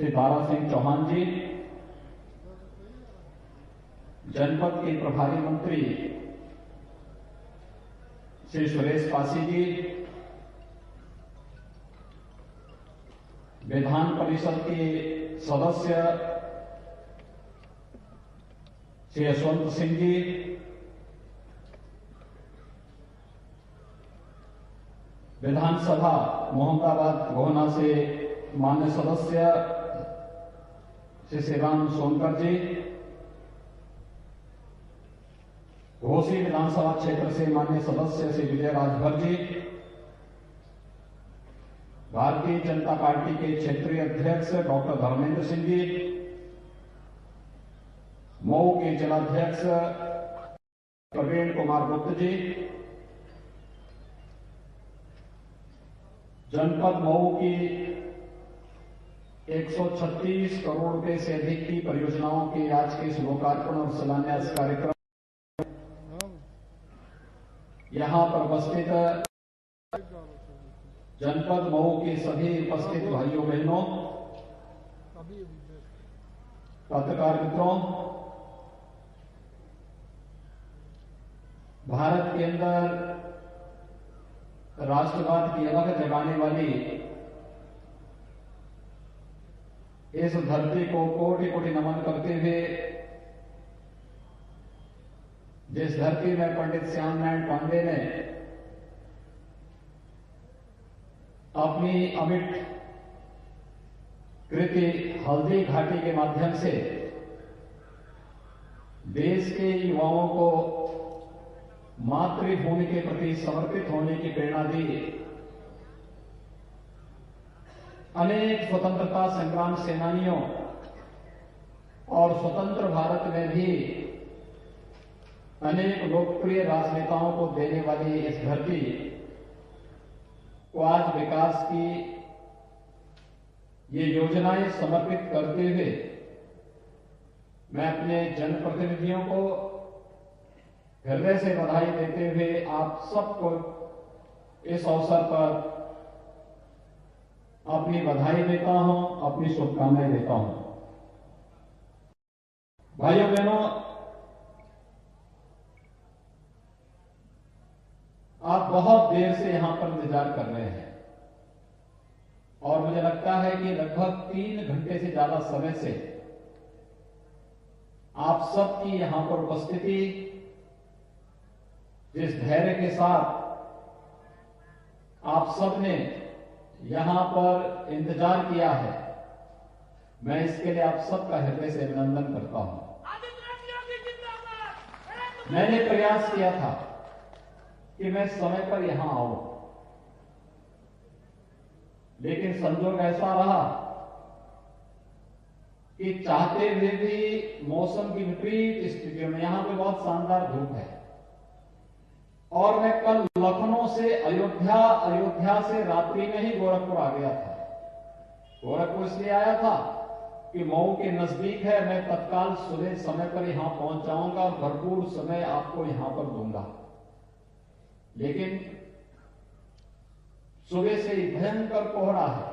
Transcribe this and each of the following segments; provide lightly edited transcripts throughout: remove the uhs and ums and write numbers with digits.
श्री दारा सिंह चौहान जी, जनपद के प्रभारी मंत्री श्री सुरेश पासी जी, विधान परिषद के सदस्य श्री यशवंत सिंह जी, विधानसभा मोहम्मदाबाद गोहना से मान्य सदस्य श्री श्रीराम सोनकर जी, घोसी विधानसभा क्षेत्र से मान्य सदस्य श्री विजय राजभर जी, भारतीय जनता पार्टी के क्षेत्रीय अध्यक्ष डॉक्टर धर्मेंद्र सिंह जी, मऊ के जिलाध्यक्ष प्रवीण कुमार गुप्त जी, जनपद मऊ की 136 करोड़ रुपए से अधिक की परियोजनाओं के आज के इस लोकार्पण और शिलान्यास कार्यक्रम यहां पर उपस्थित जनपद मऊ के सभी उपस्थित भाइयों बहनों, पत्रकार मित्रों, भारत के अंदर राष्ट्रवाद की अलग जगाने वाली इस धरती को कोटि कोटि नमन करते हुए जिस धरती में पंडित श्याम नारायण पांडे ने अपनी अमिट कृति हल्दी घाटी के माध्यम से देश के युवाओं को मातृभूमि के प्रति समर्पित होने की प्रेरणा दी, अनेक स्वतंत्रता संग्राम सेनानियों और स्वतंत्र भारत में भी अनेक लोकप्रिय राजनेताओं को देने वाली इस धरती को आज विकास की ये योजनाएं समर्पित करते हुए मैं अपने जनप्रतिनिधियों को हृदय से बधाई देते हुए आप सबको इस अवसर पर अपनी बधाई देता हूं, अपनी शुभकामनाएं देता हूं। भाइयों बहनों, आप बहुत देर से यहां पर इंतजार कर रहे हैं और मुझे लगता है कि लगभग 3 घंटे से ज्यादा समय से आप सबकी यहां पर उपस्थिति, जिस धैर्य के साथ आप सबने यहां पर इंतजार किया है, मैं इसके लिए आप सबका हृदय से अभिनंदन करता हूं। मैंने प्रयास किया था कि मैं समय पर यहां आऊं, लेकिन संजोग ऐसा रहा कि चाहते हुए भी मौसम की विपरीत स्थितियों में, यहां पे बहुत शानदार धूप है और मैं कल लखनऊ से अयोध्या से रात्रि में ही गोरखपुर आ गया था। गोरखपुर इसलिए आया था कि मऊ के नजदीक है, मैं तत्काल सुबह समय पर यहां पहुंच जाऊंगा और भरपूर समय आपको यहां पर दूंगा। लेकिन सुबह से ही भयंकर कोहरा है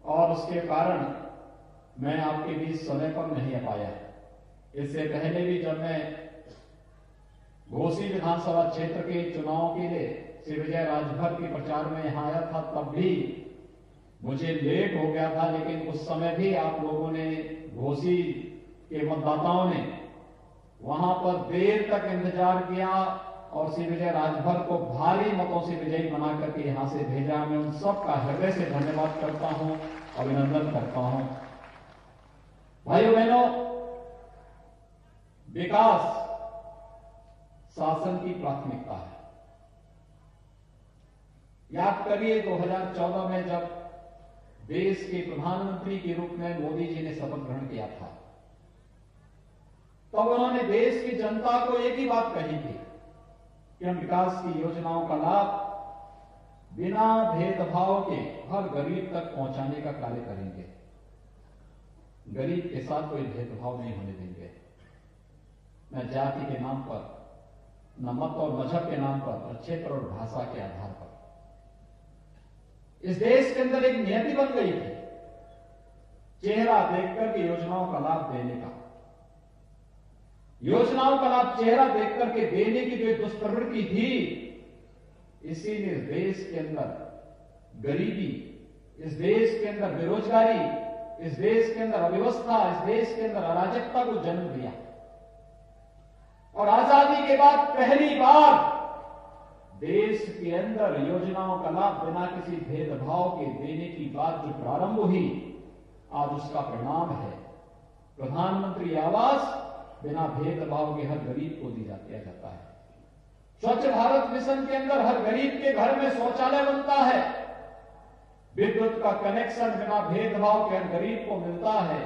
और उसके कारण मैं आपके बीच समय पर नहीं आ पाया। इससे पहले भी जब मैं घोसी विधानसभा क्षेत्र के चुनाव के लिए श्री विजय राजभर के प्रचार में यहां आया था, तब भी मुझे लेट हो गया था, लेकिन उस समय भी आप लोगों ने, घोसी के मतदाताओं ने वहां पर देर तक इंतजार किया और श्री विजय राजभर को भारी मतों से विजयी बना करके यहां से भेजा। मैं उन सबका हृदय से धन्यवाद करता हूं, अभिनंदन करता हूं। भाइयों बहनों, विकास शासन की प्राथमिकता है। याद करिए 2014 में जब देश के प्रधानमंत्री के रूप में मोदी जी ने शपथ ग्रहण किया था, तब उन्होंने देश की जनता को एक ही बात कही थी कि हम विकास की योजनाओं का लाभ बिना भेदभाव के हर गरीब तक पहुंचाने का कार्य करेंगे। गरीब के साथ कोई भेदभाव नहीं होने देंगे, न जाति के नाम पर, न मत और मजहब के नाम पर, न क्षेत्र और भाषा के आधार पर। इस देश के अंदर एक नियति बन गई थी चेहरा देखकर के योजनाओं का लाभ देने का, योजनाओं का लाभ चेहरा देखकर के देने की जो दुष्प्रवृत्ति थी, इसी ने इस देश के अंदर गरीबी, इस देश के अंदर बेरोजगारी, इस देश के अंदर अव्यवस्था, इस देश के अंदर अराजकता को जन्म दिया। और आजादी के बाद पहली बार देश के अंदर योजनाओं का लाभ बिना किसी भेदभाव के देने की बात जो प्रारंभ हुई, आज उसका परिणाम है प्रधानमंत्री आवास बिना भेदभाव के हर गरीब को दिया जाता है। स्वच्छ भारत मिशन के अंदर हर गरीब के घर में शौचालय बनता है, विद्युत का कनेक्शन बिना भेदभाव के हर गरीब को मिलता है,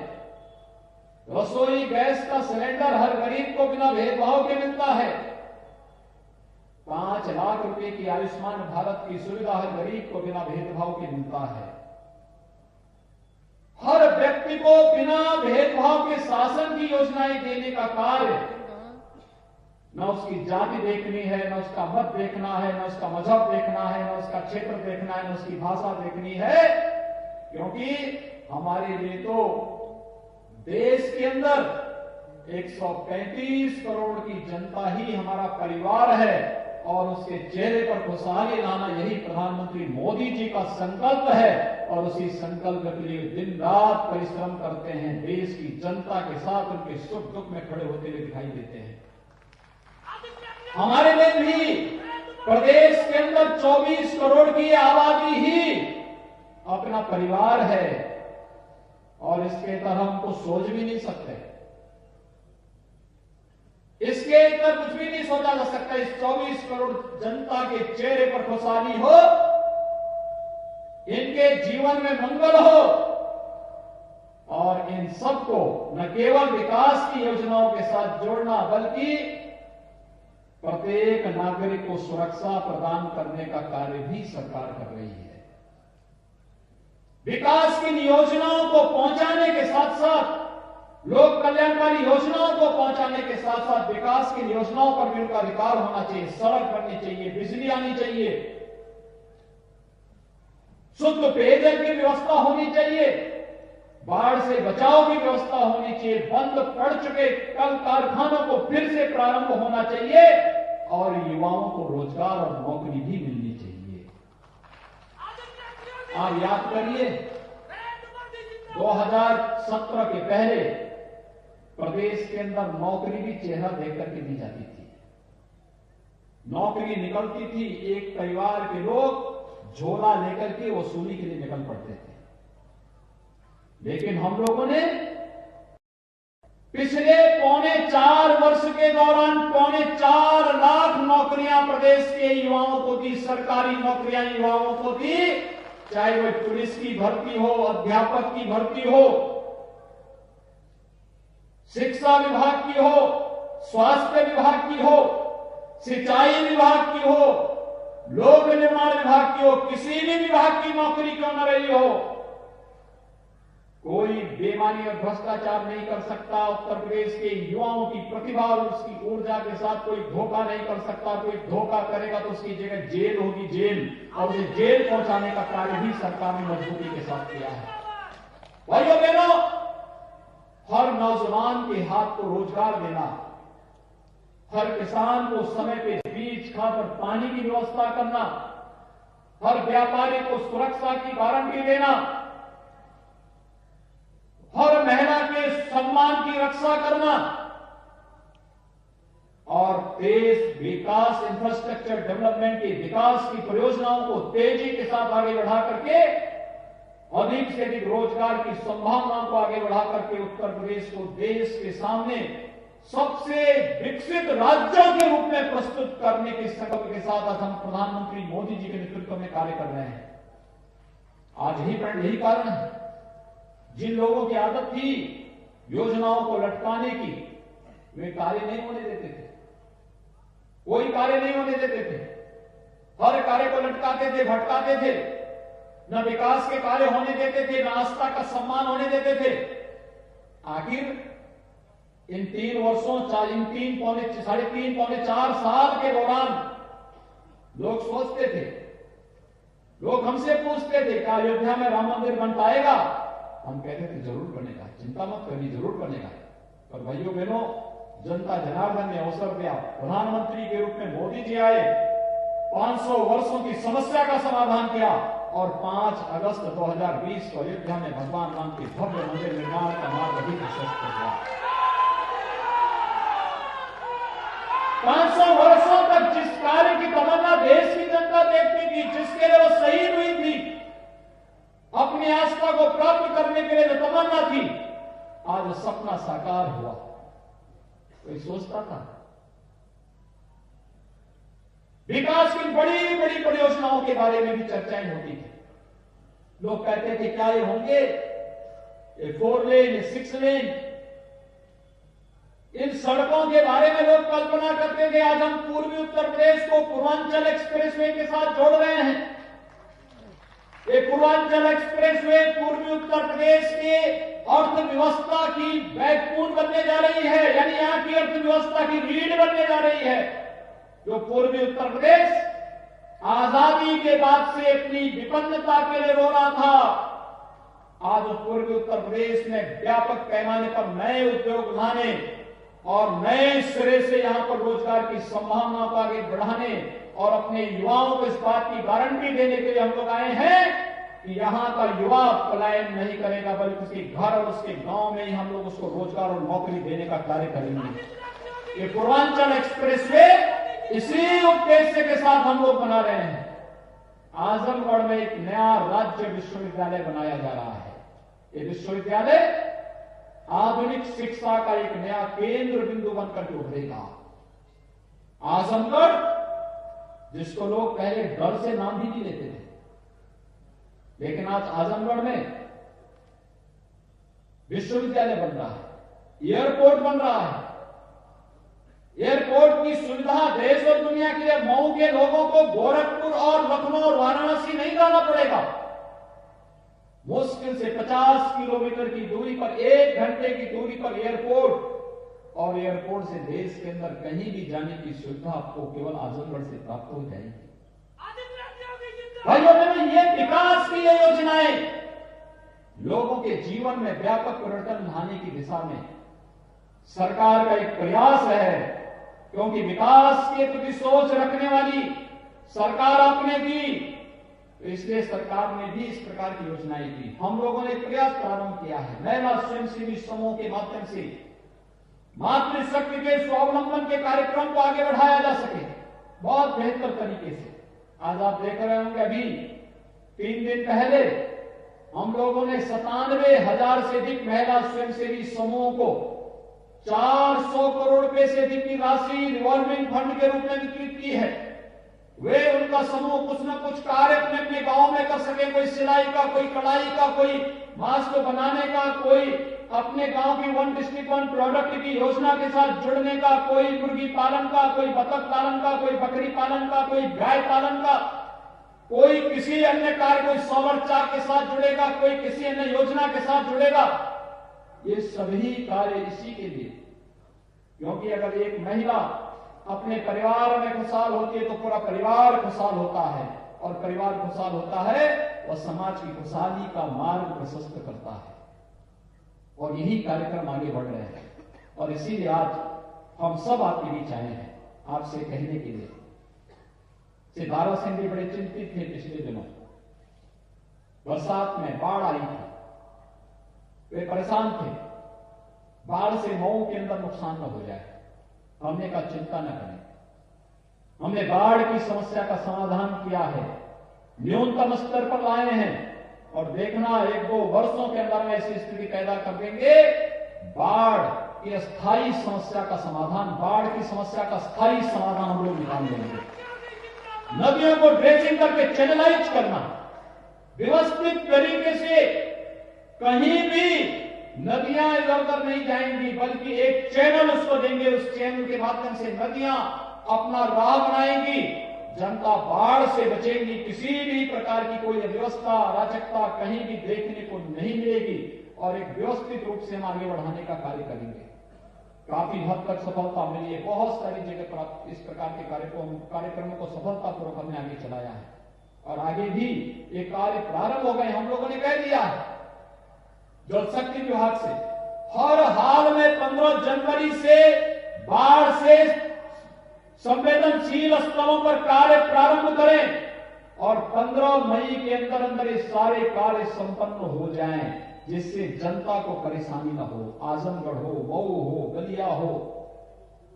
रसोई गैस का सिलेंडर हर गरीब को बिना भेदभाव के मिलता है, 5 लाख रुपए की आयुष्मान भारत की सुविधा हर गरीब को बिना भेदभाव के मिलता है। हर व्यक्ति को बिना भेदभाव के शासन की योजनाएं देने का कार्य, न उसकी जाति देखनी है, न उसका मत देखना है, न उसका मजहब देखना है, न उसका क्षेत्र देखना है, न उसकी भाषा देखनी है, क्योंकि हमारे लिए तो देश के अंदर 135 करोड़ की जनता ही हमारा परिवार है और उसके चेहरे पर खुशहाली लाना यही प्रधानमंत्री मोदी जी का संकल्प है। और उसी संकल्प के लिए दिन रात परिश्रम करते हैं, देश की जनता के साथ उनके सुख दुख में खड़े होते हुए दिखाई देते हैं। हमारे लिए भी प्रदेश के अंदर 24 करोड़ की आबादी ही अपना परिवार है और इसके तरह हम तो सोच भी नहीं सकते, इसके इतना कुछ भी नहीं सोचा जा सकता। इस 24 करोड़ जनता के चेहरे पर खुशहाली हो, इनके जीवन में मंगल हो और इन सबको न केवल विकास की योजनाओं के साथ जोड़ना बल्कि प्रत्येक नागरिक को सुरक्षा प्रदान करने का कार्य भी सरकार कर रही है। विकास की योजनाओं को पहुंचाने के साथ साथ, लोक कल्याणकारी योजनाओं को पहुंचाने के साथ साथ विकास की योजनाओं पर भी उनका अधिकार होना चाहिए। सड़क बननी चाहिए, बिजली आनी चाहिए, शुद्ध पेयजल की व्यवस्था होनी चाहिए, बाढ़ से बचाव की व्यवस्था होनी चाहिए, बंद पड़ चुके कल कारखानों को फिर से प्रारंभ होना चाहिए और युवाओं को रोजगार और नौकरी भी मिलनी चाहिए। आप याद करिए 2017 के पहले प्रदेश के अंदर नौकरी भी चेहरा देखकर के दी जाती थी। नौकरी निकलती थी, एक परिवार के लोग झोला लेकर के वसूली के लिए निकल पड़ते थे। लेकिन हम लोगों ने पिछले 4.25 वर्ष के दौरान 4.25 लाख नौकरियां प्रदेश के युवाओं को दी, सरकारी नौकरियां युवाओं को दी, चाहे वह पुलिस की भर्ती हो, अध्यापक की भर्ती हो, शिक्षा विभाग की हो, स्वास्थ्य विभाग की हो, सिंचाई विभाग की हो, लोक निर्माण विभाग की हो, किसी भी विभाग की नौकरी क्यों न रही हो, कोई बेईमानी और भ्रष्टाचार नहीं कर सकता। उत्तर प्रदेश के युवाओं की प्रतिभा और उसकी ऊर्जा के साथ कोई धोखा नहीं कर सकता। कोई धोखा करेगा तो उसकी जगह जेल होगी, जेल, और उसे जेल पहुंचाने का कार्य भी सरकार ने मजबूती के साथ किया है। भाइयों बहनों, हर नौजवान के हाथ को रोजगार देना, हर किसान को समय पे बीज, खाद और पानी की व्यवस्था करना, हर व्यापारी को सुरक्षा की गारंटी देना, हर महिला के सम्मान की रक्षा करना और देश विकास, इंफ्रास्ट्रक्चर डेवलपमेंट की विकास की परियोजनाओं को तेजी के साथ आगे बढ़ा करके अधिक से अधिक रोजगार की संभावनाओं को आगे बढ़ा करके उत्तर प्रदेश को देश के सामने सबसे विकसित राज्यों के रूप में प्रस्तुत करने के संकल्प के साथ आज हम प्रधानमंत्री मोदी जी के नेतृत्व में कार्य कर रहे हैं। आज यही कारण है, जिन लोगों की आदत थी योजनाओं को लटकाने की, वे कार्य नहीं होने देते थे, कोई कार्य नहीं होने देते थे, हर कार्य को लटकाते थे, भटकाते थे, न विकास के कार्य होने देते थे, न आस्था का सम्मान होने देते थे। आखिर इन 3 वर्षों, साढ़े तीन पौने 4 साल के दौरान लोग सोचते थे, लोग हमसे पूछते थे कि अयोध्या में राम मंदिर बन पाएगा, हम कहते थे जरूर बनेगा, चिंता मत करनी, जरूर बनेगा। पर भाइयों बहनों, जनता जनार्दन ने अवसर दिया, प्रधानमंत्री के रूप में मोदी जी आए, 500 वर्षों की समस्या का समाधान किया और 5 अगस्त 2020 को अयोध्या में भगवान राम के भव्य मंदिर निर्माण का मार्ग अधिक प्रशस्त हो गया। 500 वर्षों तक जिस कार्य की तमन्ना देश की जनता देखती थी, जिसके लिए वो शहीद हुई थी, अपनी आस्था को प्राप्त करने के लिए जो तमन्ना थी, आज सपना साकार हुआ। कोई सोचता था? विकास की बड़ी बड़ी परियोजनाओं के बारे में भी चर्चाएं होती थी। लोग कहते थे क्या ये होंगे, ये 4 लेन, 6 लेन, इन सड़कों के बारे में लोग कल्पना करते थे। आज हम पूर्वी उत्तर प्रदेश को पूर्वांचल एक्सप्रेसवे के साथ जोड़ रहे हैं। ये पूर्वांचल एक्सप्रेसवे पूर्वी उत्तर प्रदेश के अर्थव्यवस्था की बैकबोन बनने जा रही है, यानी यहां की अर्थव्यवस्था की रीढ़ बनने जा रही है। जो पूर्वी उत्तर प्रदेश आजादी के बाद से अपनी विपन्नता के लिए रो रहा था, आज पूर्वी उत्तर प्रदेश में व्यापक पैमाने पर नए उद्योग लाने और नए सिरे से यहां पर रोजगार की संभावना को आगे बढ़ाने और अपने युवाओं को इस बात की गारंटी देने के लिए हम लोग आए हैं कि यहां का युवा पलायन नहीं करेगा, बल्कि उसके घर और उसके गांव में ही हम लोग उसको रोजगार और नौकरी देने का कार्य करेंगे। ये पूर्वांचल एक्सप्रेसवे इसी उद्देश्य के साथ हम लोग बना रहे हैं। आजमगढ़ में एक नया राज्य विश्वविद्यालय बनाया जा रहा है। ये विश्वविद्यालय आधुनिक शिक्षा का एक नया केंद्र बिंदु बनकर के उभरेगा। आजमगढ़, जिसको लोग पहले डर से नाम भी नहीं लेते थे, लेकिन आज आजमगढ़ में विश्वविद्यालय बन रहा है, एयरपोर्ट बन रहा है। एयरपोर्ट की सुविधा देश और दुनिया के लिए मऊ के लोगों को गोरखपुर और लखनऊ और वाराणसी नहीं जाना पड़ेगा। मुश्किल से 50 किलोमीटर की दूरी पर, 1 घंटे की दूरी पर एयरपोर्ट, और एयरपोर्ट से देश के अंदर कहीं भी जाने की सुविधा आपको केवल आजमगढ़ से प्राप्त हो जाएगी। भाइयों बहनों, ये विकास की ये योजनाएं लोगों के जीवन में व्यापक परिवर्तन लाने की दिशा में सरकार का एक प्रयास है, क्योंकि विकास के प्रति सोच रखने वाली सरकार आपने दी, तो इसलिए सरकार ने भी इस प्रकार की योजनाएं की। हम लोगों ने प्रयास प्रारंभ किया है, महिला स्वयंसेवी समूह के माध्यम से मातृशक्ति के स्वावलंबन के कार्यक्रम को आगे बढ़ाया जा सके बहुत बेहतर तरीके से। आज आप देख रहे होंगे, अभी 3 दिन पहले हम लोगों ने 97,000 से अधिक महिला स्वयंसेवी समूहों को 400 करोड़ रुपए से अधिक की राशि रिवॉल्विंग फंड के रूप में वितरित की है। वे उनका समूह कुछ न कुछ कार्य अपने अपने गांव में कर सके, कोई सिलाई का, कोई कढ़ाई का, कोई मास्क बनाने का, कोई अपने गांव की 1 डिस्ट्रिक्ट 1 प्रोडक्ट की योजना के साथ जुड़ने का, कोई मुर्गी पालन का, कोई बतख पालन का, कोई बकरी पालन का, कोई गाय पालन का, कोई किसी अन्य कार्य, कोई सौर चाक के साथ जुड़ेगा, कोई किसी अन्य योजना के साथ जुड़ेगा। ये सभी कार्य इसी के लिए, क्योंकि अगर एक महिला अपने परिवार में खुशहाल होती है तो पूरा परिवार खुशहाल होता है, और परिवार खुशहाल होता है वह समाज की खुशहाली का मार्ग प्रशस्त करता है। और यही कार्यक्रम आगे बढ़ रहे हैं, और इसीलिए आज हम सब आपके बीच आए हैं आपसे कहने के लिए। सिद्धारा सिंह भी बड़े चिंतित थे पिछले दिनों, बरसात में बाढ़ आई थी, वे परेशान थे, बाढ़ से मऊ के अंदर नुकसान न हो जाए। हमने कहा चिंता न करें, हमने बाढ़ की समस्या का समाधान किया है, न्यूनतम स्तर पर लाए हैं, और देखना 1-2 वर्षों के अंदर में ऐसी स्थिति पैदा कर देंगे, बाढ़ की स्थायी समस्या का समाधान, बाढ़ की समस्या का स्थायी समाधान हम लोग निकाल देंगे। नदियों को ड्रेसिंग करके चैनलाइज करना, व्यवस्थित तरीके से कहीं भी नदियां इधर उधर नहीं जाएंगी, बल्कि एक चैनल उसको देंगे, उस चैनल के माध्यम से नदियां अपना राह बनाएंगी, जनता बाढ़ से बचेंगी, किसी भी प्रकार की कोई अव्यवस्था, अराजकता कहीं भी देखने को नहीं मिलेगी, और एक व्यवस्थित रूप से हम आगे बढ़ाने का कार्य करेंगे। काफी हद तक सफलता मिली है, बहुत सारी जगह पर इस प्रकार के कार्यक्रमों को सफलतापूर्वक हमने आगे चलाया है, और आगे भी ये कार्य प्रारंभ हो गए। हम लोगों ने कह दिया है जल शक्ति विभाग से हर हाल में 15 जनवरी से बाढ़ से संवेदनशील स्थलों पर कार्य प्रारंभ करें और 15 मई के अंदर अंदर ये सारे कार्य संपन्न हो जाएं, जिससे जनता को परेशानी न हो। आजमगढ़ हो, मऊ हो, बलिया हो,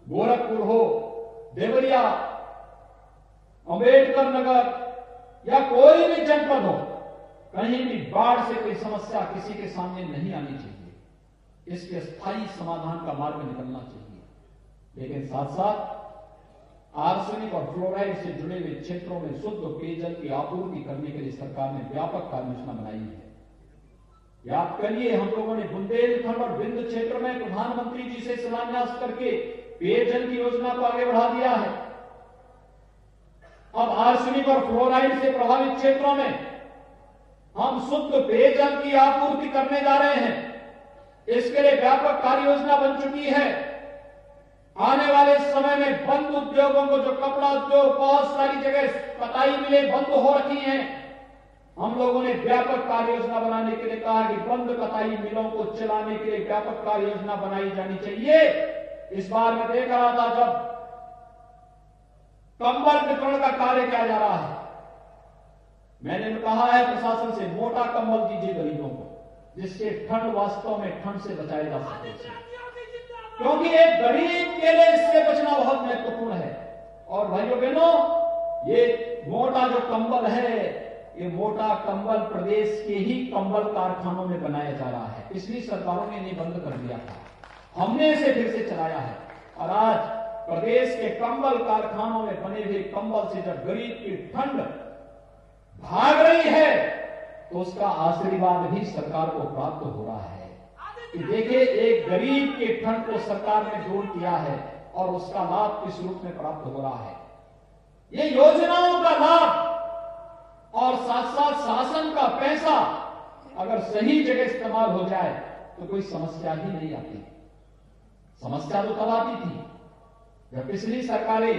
गोरखपुर हो, देवरिया, अंबेडकर नगर या कोई भी जनपद हो, कहीं भी बाढ़ से कोई समस्या किसी के सामने नहीं आनी चाहिए। इसके स्थायी समाधान का मार्ग निकलना चाहिए। लेकिन साथ साथ आर्सेनिक और फ्लोराइड से जुड़े हुए क्षेत्रों में शुद्ध पेयजल की आपूर्ति करने के लिए सरकार ने व्यापक कार्य योजना बनाई है। याद करिए, हम लोगों ने बुंदेलखंड और बिंद क्षेत्र में प्रधानमंत्री जी से शिलान्यास करके पेयजल की योजना को आगे बढ़ा दिया है। अब आर्सेनिक और फ्लोराइड से प्रभावित क्षेत्रों में हम शुद्ध पेयजल की आपूर्ति करने जा रहे हैं। इसके लिए व्यापक कार्य योजना बन चुकी है। आने वाले समय में बंद उद्योगों को, जो कपड़ा उद्योग, बहुत सारी जगह कताई मिलें बंद हो रखी हैं, हम लोगों ने व्यापक कार्य योजना बनाने के लिए कहा कि बंद कताई मिलों को चलाने के लिए व्यापक कार्य योजना बनाई जानी चाहिए। इस बार मैं देख रहा था जब कंबल वितरण का कार्य किया जा रहा है, मैंने कहा है प्रशासन से मोटा कंबल दीजिए गरीबों को, जिससे ठंड वास्तव में ठंड से बचाया जा सके, क्योंकि एक गरीब के लिए इससे बचना बहुत महत्वपूर्ण है। और भाइयों बहनों, ये मोटा जो कंबल है, ये मोटा कंबल प्रदेश के ही कंबल कारखानों में बनाया जा रहा है। पिछली सरकारों ने इन्हें बंद कर दिया था, हमने इसे फिर से चलाया है। और आज प्रदेश के कंबल कारखानों में बने हुए कंबल से जब गरीब की ठंड भाग रही है, तो उसका आशीर्वाद भी सरकार को प्राप्त हो रहा है कि देखिए, एक गरीब के ठंड को सरकार ने दूर किया है और उसका लाभ किस रूप में प्राप्त हो रहा है। ये योजनाओं का लाभ और साथ साथ शासन का पैसा अगर सही जगह इस्तेमाल हो जाए तो कोई समस्या ही नहीं आती। समस्या तो तब आती थी जब पिछली सरकारें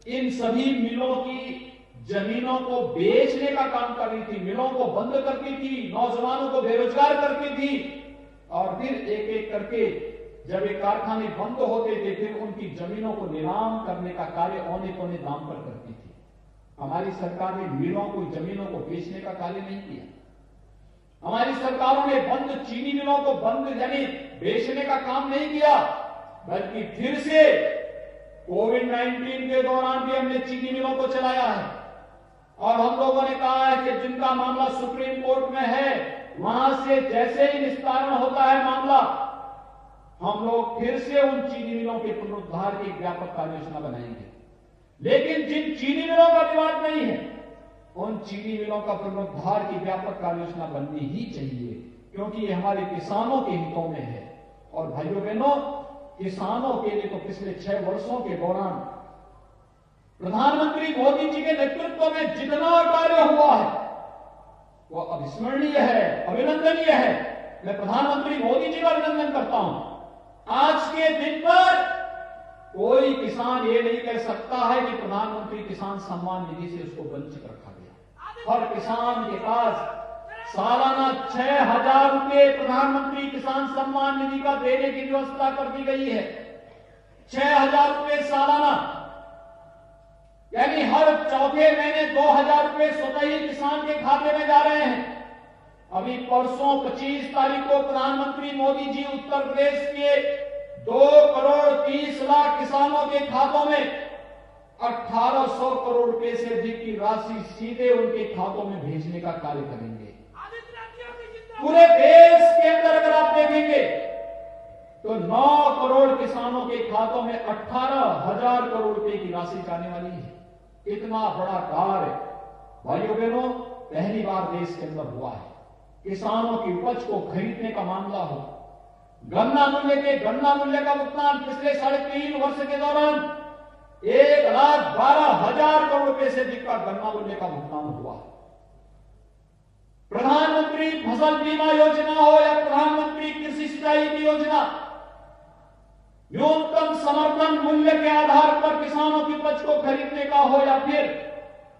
इन सभी मिलों की जमीनों को बेचने का काम कर रही थी, मिलों को बंद करती थी, नौजवानों को बेरोजगार करती थी, और फिर एक एक करके जब ये कारखाने बंद होते थे, फिर उनकी जमीनों को नीलाम करने का कार्य औने पौने दाम पर करती थी। हमारी सरकार ने मिलों को, जमीनों को बेचने का कार्य नहीं किया। हमारी सरकारों ने बंद चीनी मिलों को बंद यानी बेचने का काम नहीं किया, बल्कि फिर से कोविड-19 के दौरान भी हमने चीनी मिलों को चलाया है। और हम लोगों ने कहा है कि जिनका मामला सुप्रीम कोर्ट में है, वहां से जैसे ही निस्तारण होता है मामला, हम लोग फिर से उन चीनी मिलों के पुनरुद्धार की व्यापक कार्य योजना बनाएंगे। लेकिन जिन चीनी मिलों का विवाद नहीं है, उन चीनी मिलों का पुनरुद्धार की व्यापक कार्य योजना बननी ही चाहिए, क्योंकि ये हमारे किसानों के हितों में है। और भाइयों बहनों, किसानों के लिए तो पिछले 6 वर्षों के दौरान प्रधानमंत्री मोदी जी के नेतृत्व में जितना कार्य हुआ है वो अविस्मरणीय है, अभिनंदनीय है। मैं प्रधानमंत्री मोदी जी का अभिनंदन करता हूं। आज के दिन पर कोई किसान ये नहीं कह सकता है कि प्रधानमंत्री किसान सम्मान निधि से उसको वंचित रखा गया। हर किसान के पास सालाना 6,000 रुपए प्रधानमंत्री किसान सम्मान निधि का देने की व्यवस्था कर दी गई है। 6,000 रुपए सालाना, यानी हर चौथे महीने 2,000 रुपए स्वतः ही किसान के खाते में जा रहे हैं। अभी परसों 25 तारीख को प्रधानमंत्री मोदी जी उत्तर प्रदेश के 2,30,00,000 किसानों के खातों में 1,800 करोड़ रुपए से अधिक की राशि सीधे उनके खातों में भेजने का कार्य करेंगे। पूरे देश के अंदर अगर आप देखेंगे तो 9 करोड़ किसानों के खातों में 18,000 करोड़ रुपए की राशि जाने वाली है। इतना बड़ा कार्य भाइयों बहनों पहली बार देश के अंदर हुआ है। किसानों की उपज को खरीदने का मामला हो, गन्ना मूल्य का भुगतान पिछले 3.5 वर्ष के दौरान 1,12,000 करोड़ रुपए से अधिक का गन्ना मूल्य का भुगतान हुआ। प्रधानमंत्री फसल बीमा योजना हो या प्रधानमंत्री कृषि सिंचाई की योजना, न्यूनतम समर्थन मूल्य के आधार पर किसानों की उपज को खरीदने का हो, या फिर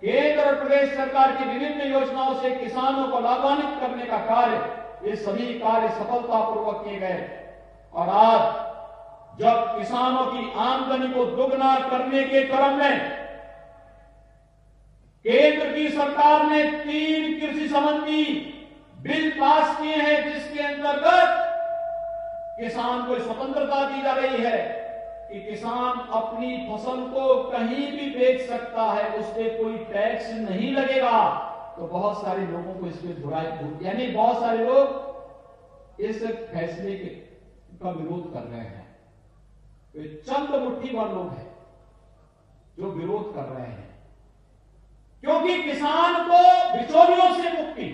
केंद्र और प्रदेश सरकार की विभिन्न योजनाओं से किसानों को लाभान्वित करने का कार्य ये सभी कार्य सफलतापूर्वक किए गए। और आज जब किसानों की आमदनी को दुगना करने के क्रम में केंद्र की सरकार ने 3 कृषि संबंधी बिल पास किए हैं, जिसके अंतर्गत किसान को स्वतंत्रता दी जा रही है कि किसान अपनी फसल को कहीं भी बेच सकता है, उस पर कोई टैक्स नहीं लगेगा। तो बहुत सारे लोगों को इसमें बुराई, यानी बहुत सारे लोग इस फैसले का विरोध कर रहे हैं। तो चंद मुट्ठी भर लोग हैं जो विरोध कर रहे हैं, क्योंकि किसान को बिचौलियों से मुक्ति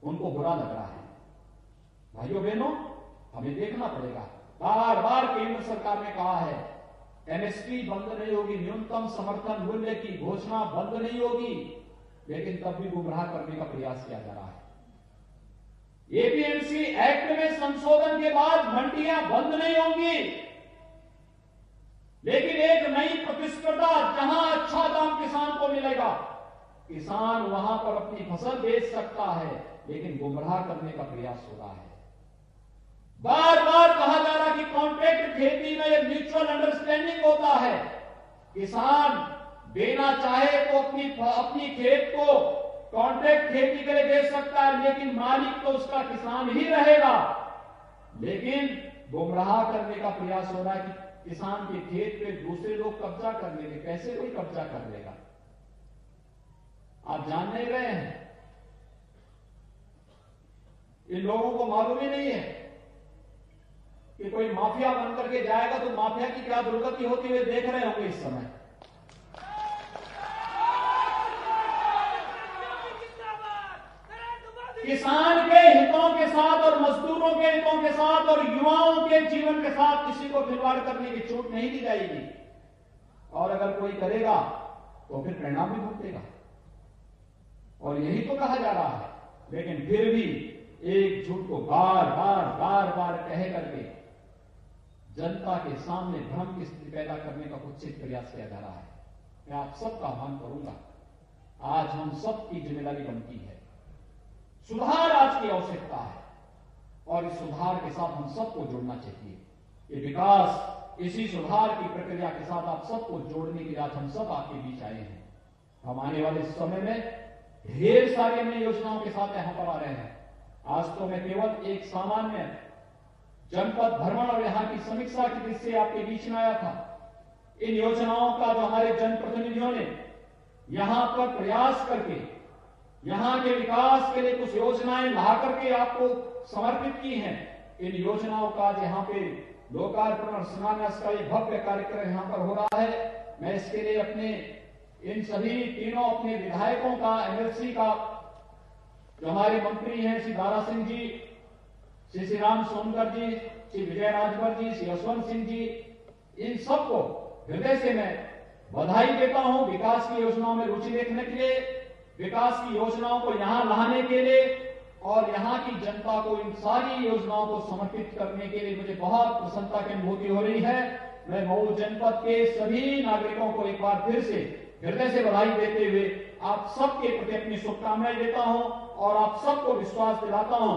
उनको बुरा लग रहा है। भाइयों बहनों, हमें देखना पड़ेगा। बार बार केंद्र सरकार ने कहा है एमएसपी बंद नहीं होगी, न्यूनतम समर्थन मूल्य की घोषणा बंद नहीं होगी, लेकिन तब भी गुमराह करने का प्रयास किया जा रहा है। एपीएमसी एक्ट में संशोधन के बाद मंडियां बंद नहीं होंगी, लेकिन एक नई प्रतिस्पर्धा, जहां अच्छा दाम किसान को मिलेगा, किसान वहां पर अपनी फसल बेच सकता है, लेकिन गुमराह करने का प्रयास हो रहा है। बार बार कहा जा रहा कि कॉन्ट्रैक्ट खेती में एक म्यूचुअल अंडरस्टैंडिंग होता है। किसान देना चाहे तो अपनी खेत को कॉन्ट्रैक्ट खेती के लिए दे सकता है, लेकिन मालिक तो उसका किसान ही रहेगा। लेकिन गुमराह करने का प्रयास हो रहा है कि किसान के खेत पे दूसरे लोग कब्जा कर लेंगे। कैसे कोई कब्जा कर लेगा? आप जान नहीं रहे हैं? इन लोगों को मालूम ही नहीं है कि कोई माफिया बनकर के जाएगा तो माफिया की क्या दुर्गति होती हुई देख रहे होंगे इस समय। किसान के हितों के साथ और मजदूरों के हितों के साथ और युवाओं के जीवन के साथ किसी को खिलवाड़ करने की छूट नहीं दी जाएगी। और अगर कोई करेगा तो फिर परिणाम भी भुगतेगा। और यही तो कहा जा रहा है, लेकिन फिर भी एक झूठ को बार बार कह करके जनता के सामने भ्रम की स्थिति पैदा करने का कुत्सित प्रयास किया जा रहा है। मैं आप सबका आह्वान करूंगा, आज हम सबकी जिम्मेदारी बनती है। सुधार आज की आवश्यकता है और इस सुधार के साथ हम सबको जुड़ना चाहिए। ये विकास, इसी सुधार की प्रक्रिया के साथ आप सबको जोड़ने के लिए आज हम सब आपके बीच आए हैं। हम आने वाले समय में ढेर सारी अन्य योजनाओं के साथ यहां पर आ रहे हैं। आज तो मैं केवल एक सामान्य जनपद भ्रमण और यहां की समीक्षा की दृष्टि से आपके बीच में आया था। इन योजनाओं का जो हमारे जनप्रतिनिधियों ने यहां पर प्रयास करके यहां के विकास के लिए कुछ योजनाएं ला करके आपको समर्पित की हैं, इन योजनाओं का यहां पे लोकार्पण और शिलान्यास का एक भव्य कार्यक्रम यहां पर हो रहा है। मैं इसके लिए अपने इन सभी तीनों अपने विधायकों का, एमएलसी का, जो हमारे मंत्री हैं श्री दारा सिंह जी, श्री राम सोनकर जी, श्री विजय राजभर जी, श्री यशवंत सिंह जी, इन सबको हृदय से मैं बधाई देता हूं विकास की योजनाओं में रुचि देखने के लिए, विकास की योजनाओं को यहां लाने के लिए और यहां की जनता को इन सारी योजनाओं को समर्पित करने के लिए मुझे बहुत प्रसन्नता की अनुभूति हो रही है। मैं मऊ जनपद के सभी नागरिकों को एक बार फिर से हृदय से बधाई देते हुए आप सबके प्रति अपनी शुभकामनाएं देता हूं और आप सबको विश्वास दिलाता हूं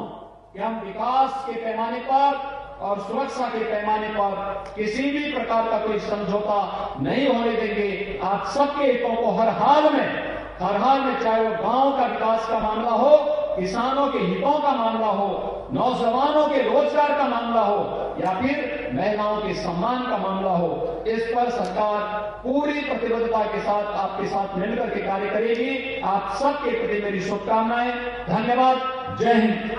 कि हम विकास के पैमाने पर और सुरक्षा के पैमाने पर किसी भी प्रकार का कोई समझौता नहीं होने देंगे। आप सबके हितों को हर हाल में, चाहे वो गांव का विकास का मामला हो, किसानों के हितों का मामला हो, नौजवानों के रोजगार का मामला हो या फिर महिलाओं के सम्मान का मामला हो, इस पर सरकार पूरी प्रतिबद्धता के साथ आपके साथ मिलकर के कार्य करेगी। आप सबके प्रति मेरी शुभकामनाएं। धन्यवाद। जय हिंद।